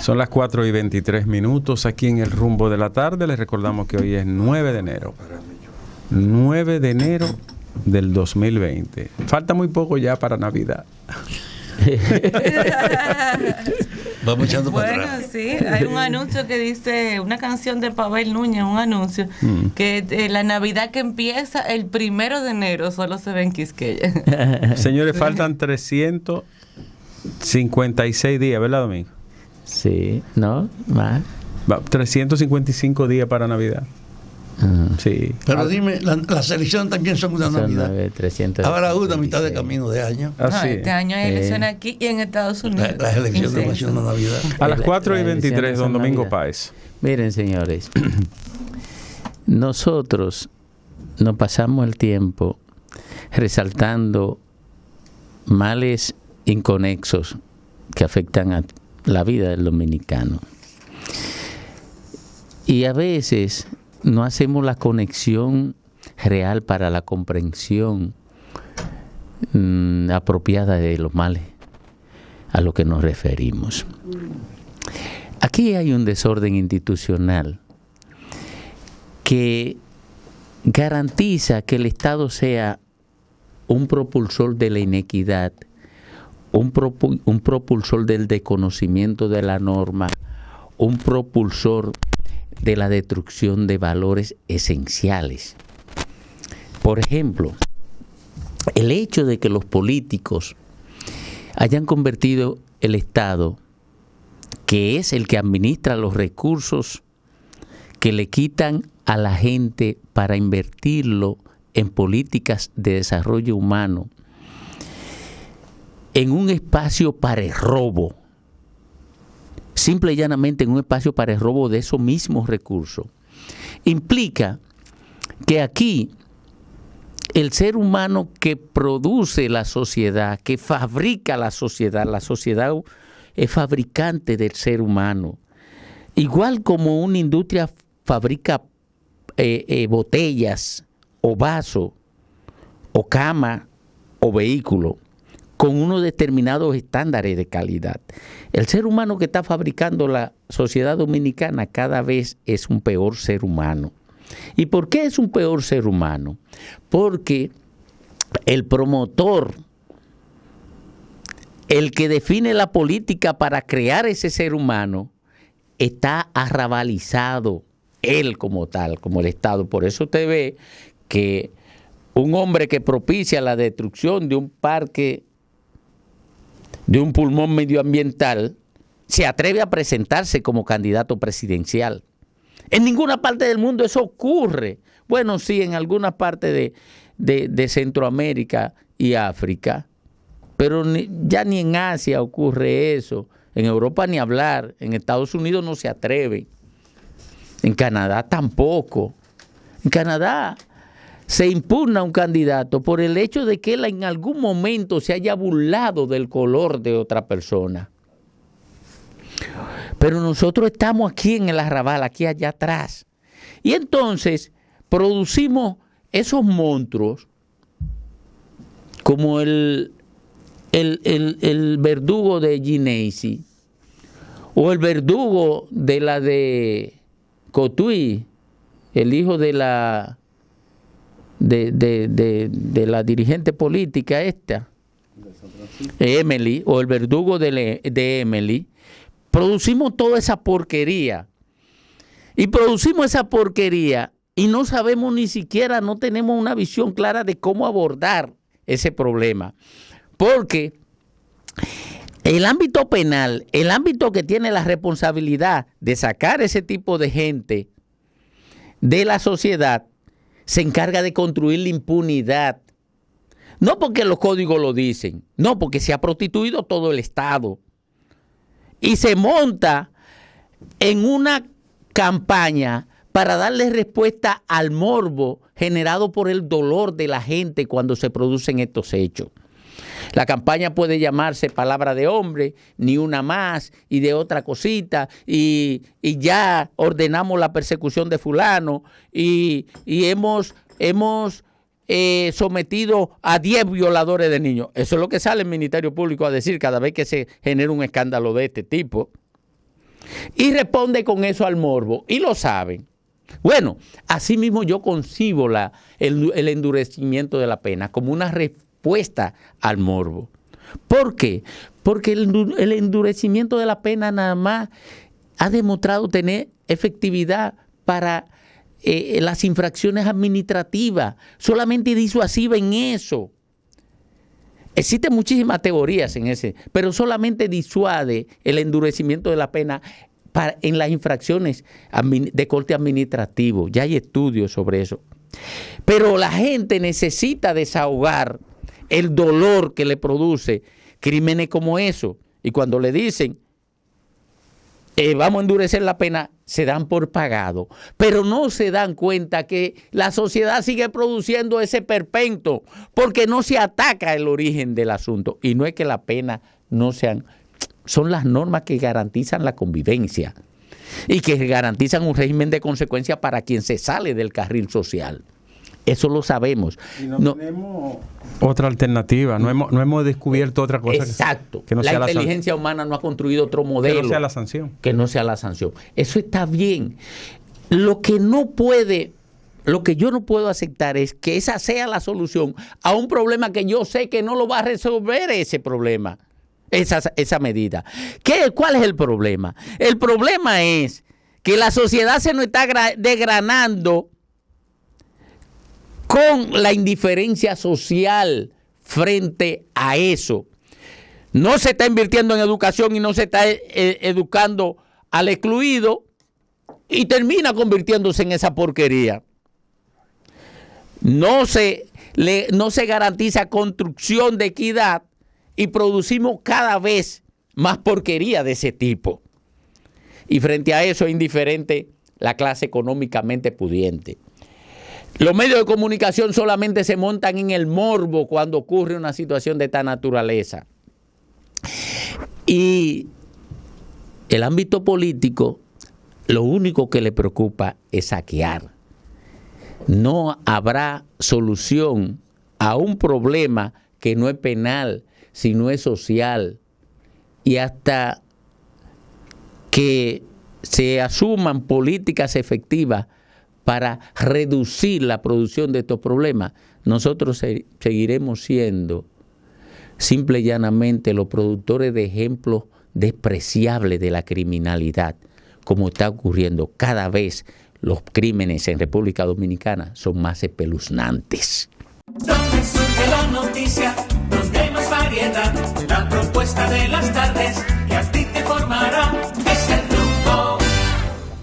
Son las 4:23 aquí en el rumbo de la tarde. Les recordamos que hoy es 9 de enero. 9 de enero del 2020. Falta muy poco ya para Navidad. Vamos echando para Bueno, atrás. sí, hay un anuncio que dice, una canción de Pavel Núñez, un anuncio, que la Navidad que empieza el 1 de enero solo se ve en Quisqueya. Señores, faltan 356 días, ¿verdad, Domingo? Sí, ¿no? Más. 355 días para Navidad. Sí. Pero dime, las elecciones también son una Navidad. 300. Ahora una mitad de camino de año. No, Así. este año hay elecciones aquí y en Estados Unidos. Las elecciones van a ser una Navidad. A las 4:23, elecciones don son Domingo Navidad. Páez. Miren, señores, nosotros nos pasamos el tiempo resaltando males inconexos que afectan a la vida del dominicano. Y a veces no hacemos la conexión real para la comprensión apropiada de los males a lo que nos referimos. Aquí hay un desorden institucional que garantiza que el Estado sea un propulsor de la inequidad, un propulsor del desconocimiento de la norma, un propulsor de la destrucción de valores esenciales. Por ejemplo, el hecho de que los políticos hayan convertido el Estado, que es el que administra los recursos que le quitan a la gente para invertirlo en políticas de desarrollo humano, en un espacio para el robo, simple y llanamente en un espacio para el robo de esos mismos recursos, implica que aquí el ser humano que produce la sociedad, que fabrica la sociedad es fabricante del ser humano. Igual como una industria fabrica botellas o vasos o cama o vehículo con unos determinados estándares de calidad. El ser humano que está fabricando la sociedad dominicana cada vez es un peor ser humano. ¿Y por qué es un peor ser humano? Porque el promotor, el que define la política para crear ese ser humano, está arrabalizado, él como tal, como el Estado. Por eso usted ve que un hombre que propicia la destrucción de un parque, de un pulmón medioambiental, se atreve a presentarse como candidato presidencial. En ninguna parte del mundo eso ocurre. Bueno, sí, en algunas partes de Centroamérica y África, pero ya ni en Asia ocurre eso. En Europa ni hablar. En Estados Unidos no se atreve. En Canadá tampoco. En Canadá se impugna un candidato por el hecho de que él en algún momento se haya burlado del color de otra persona. Pero nosotros estamos aquí en el arrabal, aquí allá atrás. Y entonces producimos esos monstruos como el verdugo de Ginesi o el verdugo de la de Cotuí, el hijo de la la dirigente política esta, Emily, o el verdugo de Emily. Producimos toda esa porquería. Y producimos esa porquería y no sabemos ni siquiera, no tenemos una visión clara de cómo abordar ese problema. Porque el ámbito penal, el ámbito que tiene la responsabilidad de sacar ese tipo de gente de la sociedad, se encarga de construir la impunidad. No porque los códigos lo dicen, no, porque se ha prostituido todo el Estado. Y se monta en una campaña para darle respuesta al morbo generado por el dolor de la gente cuando se producen estos hechos. La campaña puede llamarse Palabra de Hombre, Ni Una Más, y de otra cosita, y ya ordenamos la persecución de fulano, y hemos sometido a 10 violadores de niños. Eso es lo que sale el Ministerio Público a decir cada vez que se genera un escándalo de este tipo. y responde con eso al morbo, y lo saben. Bueno, asimismo yo concibo el endurecimiento de la pena como una respuesta al morbo. ¿Por qué? Porque el endurecimiento de la pena nada más ha demostrado tener efectividad para las infracciones administrativas, solamente disuasiva en eso. Existen muchísimas teorías en ese, pero solamente disuade el endurecimiento de la pena en las infracciones de corte administrativo. Ya hay estudios sobre eso. Pero la gente necesita desahogar el dolor que le produce crímenes como eso. Y cuando le dicen, vamos a endurecer la pena, se dan por pagado. Pero no se dan cuenta que la sociedad sigue produciendo ese perpento porque no se ataca el origen del asunto. Y no es que la pena no sean... Son las normas que garantizan la convivencia y que garantizan un régimen de consecuencia para quien se sale del carril social. Eso lo sabemos. Y no tenemos otra alternativa, no hemos descubierto otra cosa. Exacto. Que no la sea inteligencia humana no ha construido otro modelo. Que no sea la sanción. Que no sea la sanción. Eso está bien. Lo que yo no puedo aceptar es que esa sea la solución a un problema que yo sé que no lo va a resolver ese problema. Esa medida. ¿Cuál es el problema? El problema es que la sociedad se nos está desgranando con la indiferencia social frente a eso. No se está invirtiendo en educación y no se está educando al excluido y termina convirtiéndose en esa porquería. No se garantiza construcción de equidad y producimos cada vez más porquería de ese tipo. Y frente a eso es indiferente la clase económicamente pudiente. Los medios de comunicación solamente se montan en el morbo cuando ocurre una situación de esta naturaleza. Y el ámbito político, lo único que le preocupa es saquear. No habrá solución a un problema que no es penal, sino es social. Y hasta que se asuman políticas efectivas para reducir la producción de estos problemas, nosotros seguiremos siendo simple y llanamente los productores de ejemplos despreciables de la criminalidad, como está ocurriendo cada vez. Los crímenes en República Dominicana son más espeluznantes. Donde surge la noticia, donde hay más variedad, la propuesta de las tardes que a ti te forma